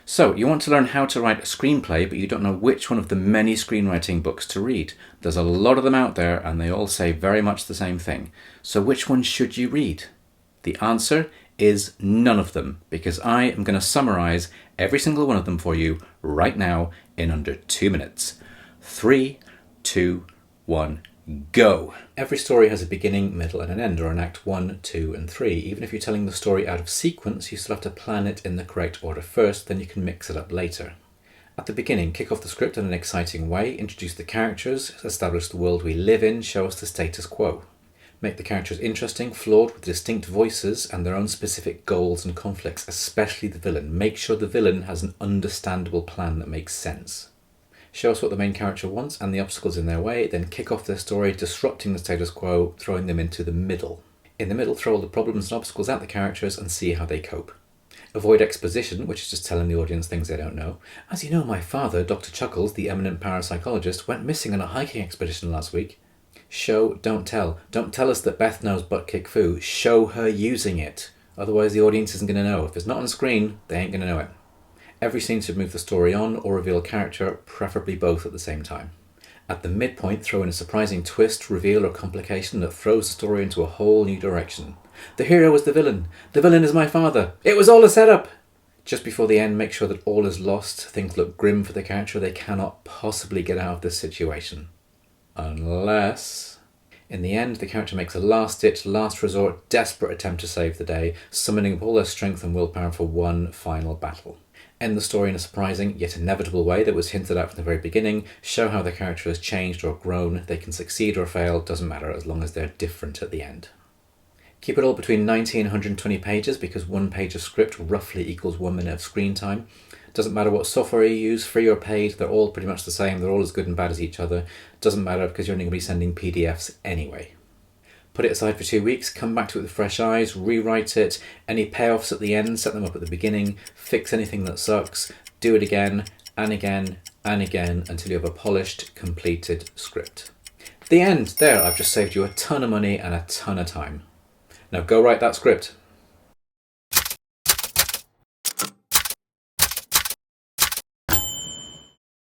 So, you want to learn how to write a screenplay, but you don't know which one of the many screenwriting books to read. There's a lot of them out there, and they all say very much the same thing. So which one should you read? The answer is none of them, because I am going to summarize every single one of them for you right now in under 2 minutes. 3, 2, 1, go! Every story has a beginning, middle, and an end, or an act 1, 2, and 3. Even if you're telling the story out of sequence, you still have to plan it in the correct order first, then you can mix it up later. At the beginning, kick off the script in an exciting way, introduce the characters, establish the world we live in, show us the status quo. Make the characters interesting, flawed, with distinct voices and their own specific goals and conflicts, especially the villain. Make sure the villain has an understandable plan that makes sense. Show us what the main character wants and the obstacles in their way, then kick off their story, disrupting the status quo, throwing them into the middle. In the middle, throw all the problems and obstacles at the characters and see how they cope. Avoid exposition, which is just telling the audience things they don't know. As you know, my father, Dr. Chuckles, the eminent parapsychologist, went missing on a hiking expedition last week. Show, don't tell. Don't tell us that Beth knows butt kick foo. Show her using it. Otherwise the audience isn't going to know. If it's not on screen, they ain't going to know it. Every scene should move the story on or reveal a character, preferably both at the same time. At the midpoint, throw in a surprising twist, reveal, or complication that throws the story into a whole new direction. The hero is the villain. The villain is my father. It was all a setup! Just before the end, make sure that all is lost. Things look grim for the character. They cannot possibly get out of this situation. Unless, in the end, the character makes a last-ditch, last resort, desperate attempt to save the day, summoning up all their strength and willpower for one final battle. End the story in a surprising, yet inevitable way that was hinted at from the very beginning. Show how the character has changed or grown. They can succeed or fail, doesn't matter, as long as they're different at the end. Keep it all between 90 and 120 pages, because 1 page of script roughly equals 1 minute of screen time. Doesn't matter what software you use, free or paid, they're all pretty much the same. They're all as good and bad as each other. Doesn't matter, because you're only going to be sending PDFs anyway. Put it aside for 2 weeks, come back to it with fresh eyes, rewrite it, any payoffs at the end, set them up at the beginning, fix anything that sucks, do it again, and again, and again, until you have a polished, completed script. The end! There, I've just saved you a ton of money and a ton of time. Now go write that script.